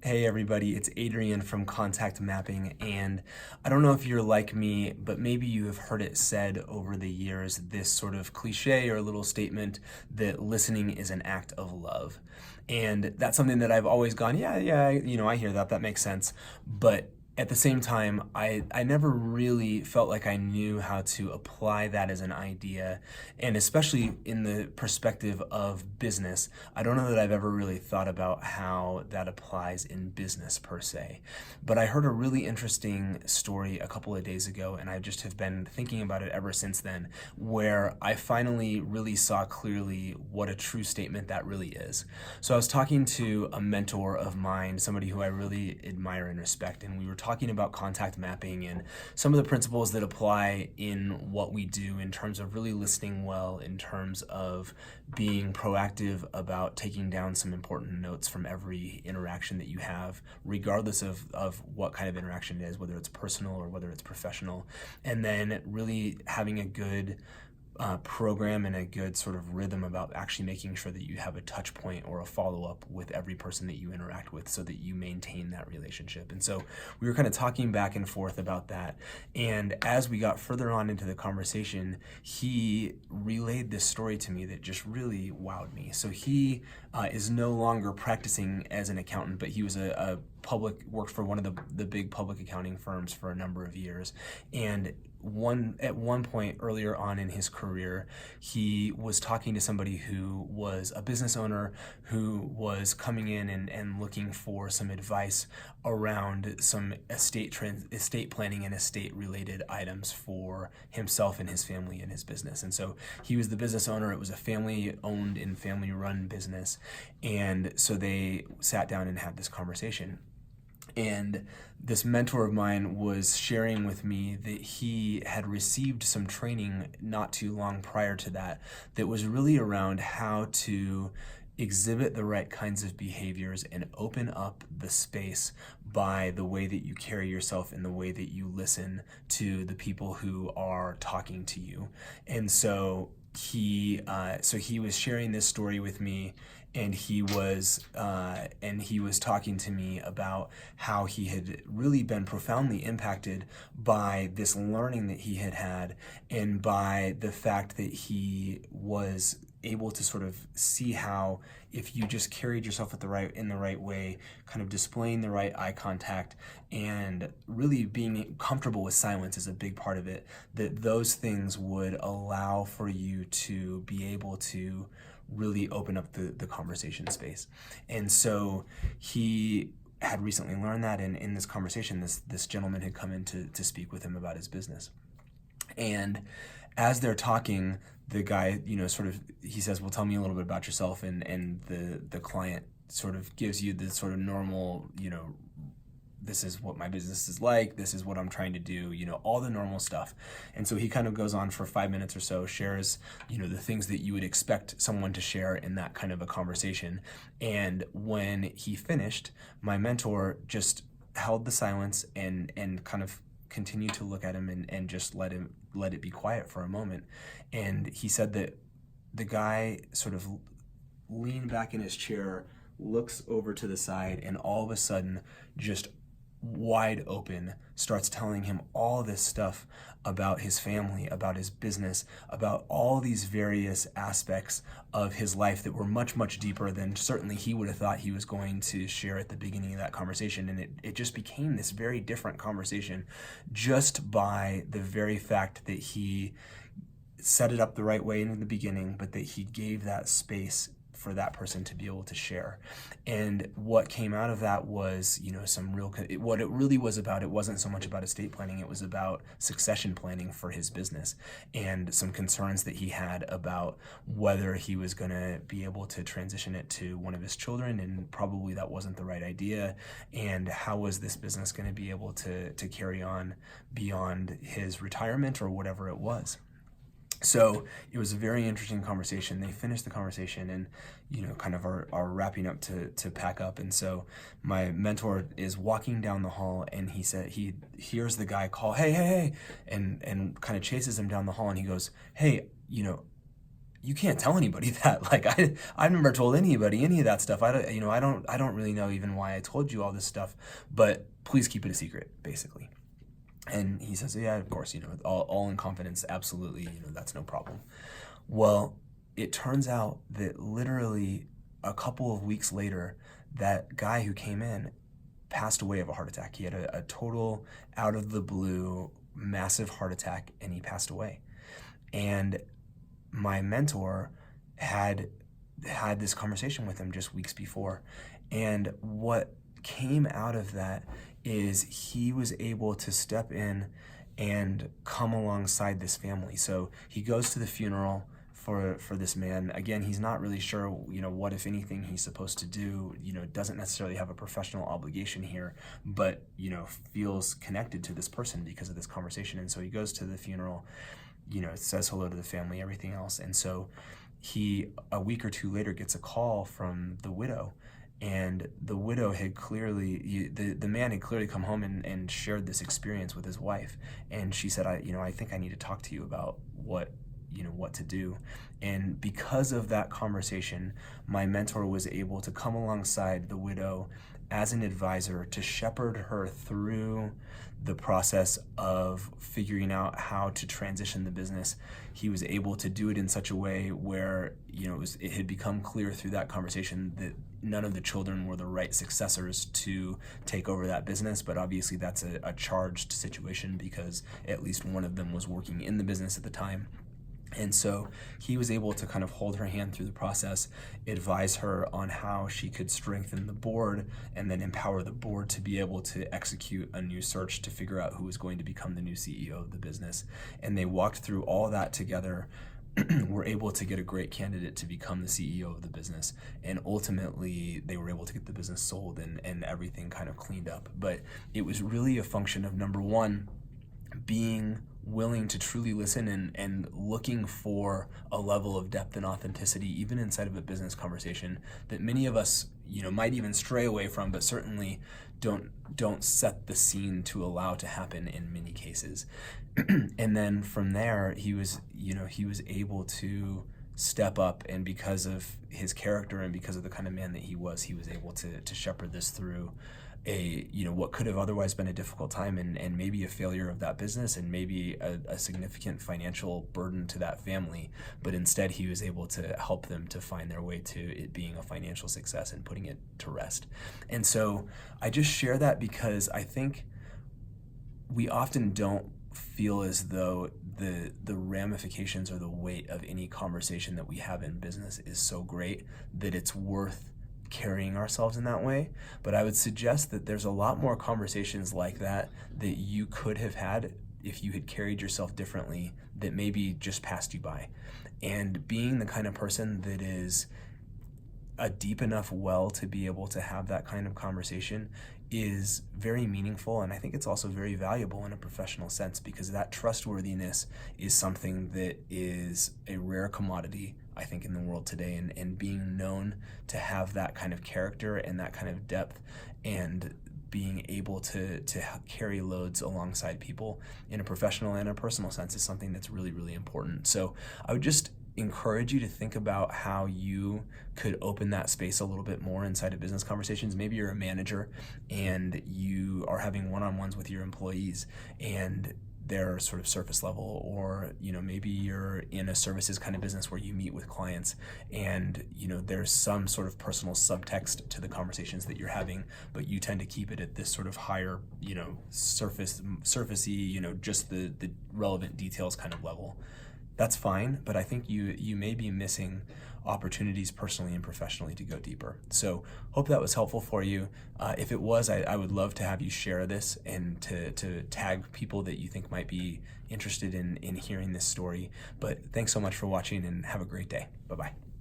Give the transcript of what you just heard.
Hey everybody, it's Adrian from Contact Mapping, and I don't know if you're like me, but maybe you have heard it said over the years, this sort of cliche or little statement that listening is an act of love. And that's something that I've always gone, yeah, I hear that, that makes sense. But at the same time, I never really felt like I knew how to apply that as an idea, and especially in the perspective of business. I don't know that I've ever really thought about how that applies in business per se. But I heard a really interesting story a couple of days ago, and I just have been thinking about it ever since then, where I finally really saw clearly what a true statement that really is. So I was talking to a mentor of mine, somebody who I really admire and respect, and we were talking about contact mapping and some of the principles that apply in what we do in terms of really listening well, in terms of being proactive about taking down some important notes from every interaction that you have, regardless of what kind of interaction it is, whether it's personal or whether it's professional, and then really having a good program and a good sort of rhythm about actually making sure that you have a touch point or a follow-up with every person that you interact with so that you maintain that relationship. And so we were kind of talking back and forth about that. And as we got further on into the conversation, he relayed this story to me that just really wowed me. So he is no longer practicing as an accountant, but he was worked for one of the big public accounting firms for a number of years. And at one point earlier on in his career, he was talking to somebody who was a business owner who was coming in and looking for some advice around some estate planning and estate related items for himself and his family and his business. And so he was the business owner. It was a family owned and family run business. And so they sat down and had this conversation. And this mentor of mine was sharing with me that he had received some training not too long prior to that was really around how to exhibit the right kinds of behaviors and open up the space by the way that you carry yourself and the way that you listen to the people who are talking to you. And so he was sharing this story with me, and he was talking to me about how he had really been profoundly impacted by this learning that he had had, and by the fact that he was able to sort of see how if you just carried yourself in the right way, kind of displaying the right eye contact and really being comfortable with silence is a big part of it, that those things would allow for you to be able to really open up the conversation space. And so he had recently learned that, and in this conversation, this gentleman had come in to speak with him about his business. And as they're talking, the guy, he says, well, tell me a little bit about yourself. And the client sort of gives you the sort of normal, this is what my business is like, this is what I'm trying to do, all the normal stuff. And so he kind of goes on for 5 minutes or so, shares, the things that you would expect someone to share in that kind of a conversation. And when he finished, my mentor just held the silence and kind of continued to look at him and just let it be quiet for a moment. And he said that the guy sort of leaned back in his chair, looks over to the side, and all of a sudden, just wide open, starts telling him all this stuff about his family, about his business, about all these various aspects of his life that were much, much deeper than certainly he would have thought he was going to share at the beginning of that conversation. And it just became this very different conversation just by the very fact that he set it up the right way in the beginning, but that he gave that space for that person to be able to share. And what came out of that was, what it really was about, it wasn't so much about estate planning, it was about succession planning for his business, and some concerns that he had about whether he was going to be able to transition it to one of his children, and probably that wasn't the right idea, and how was this business going to be able to carry on beyond his retirement or whatever it was. So it was a very interesting conversation. They finished the conversation and, kind of are wrapping up to pack up. And so my mentor is walking down the hall, and he said he hears the guy call, hey, and kind of chases him down the hall, and he goes, hey, you can't tell anybody that. Like, I've never told anybody any of that stuff. I don't really know even why I told you all this stuff, but please keep it a secret, basically. And he says, yeah, of course, all in confidence, absolutely, that's no problem. Well, it turns out that literally a couple of weeks later, that guy who came in passed away of a heart attack. He had a total out of the blue, massive heart attack, and he passed away. And my mentor had this conversation with him just weeks before. And what came out of that is he was able to step in and come alongside this family. So he goes to the funeral for this man. Again, he's not really sure, what, if anything, he's supposed to do, doesn't necessarily have a professional obligation here, but, feels connected to this person because of this conversation. And so he goes to the funeral, says hello to the family, everything else. And so he, a week or two later, gets a call from the widow. And the widow had clearly, the man had clearly come home and shared this experience with his wife. And she said, I think I need to talk to you about what to do. And because of that conversation, my mentor was able to come alongside the widow as an advisor to shepherd her through the process of figuring out how to transition the business. He was able to do it in such a way where, it had become clear through that conversation that none of the children were the right successors to take over that business. But obviously that's a charged situation because at least one of them was working in the business at the time. And so he was able to kind of hold her hand through the process, advise her on how she could strengthen the board, and then empower the board to be able to execute a new search to figure out who was going to become the new CEO of the business. And they walked through all of that together, were able to get a great candidate to become the CEO of the business. And ultimately, they were able to get the business sold and everything kind of cleaned up. But it was really a function of, number one, being willing to truly listen and looking for a level of depth and authenticity, even inside of a business conversation that many of us, might even stray away from, but certainly don't set the scene to allow to happen in many cases. And then from there, he was able to step up, and because of his character and because of the kind of man that he was able to shepherd this through what could have otherwise been a difficult time and maybe a failure of that business and maybe a significant financial burden to that family. But instead, he was able to help them to find their way to it being a financial success and putting it to rest. And so I just share that because I think we often don't feel as though the ramifications or the weight of any conversation that we have in business is so great that it's worth carrying ourselves in that way. But I would suggest that there's a lot more conversations like that you could have had if you had carried yourself differently that maybe just passed you by. And being the kind of person that is a deep enough well to be able to have that kind of conversation is very meaningful, and I think it's also very valuable in a professional sense, because that trustworthiness is something that is a rare commodity, I think, in the world today, and being known to have that kind of character and that kind of depth and being able to carry loads alongside people in a professional and a personal sense is something that's really, really important. So I would just encourage you to think about how you could open that space a little bit more inside of business conversations. Maybe you're a manager and you are having one-on-ones with your employees and they're sort of surface level, or maybe you're in a services kind of business where you meet with clients and there's some sort of personal subtext to the conversations that you're having, but you tend to keep it at this sort of higher surfacey, just the relevant details kind of level. That's fine, but I think you may be missing opportunities personally and professionally to go deeper. So hope that was helpful for you. If it was, I would love to have you share this and to tag people that you think might be interested in hearing this story. But thanks so much for watching and have a great day. Bye-bye.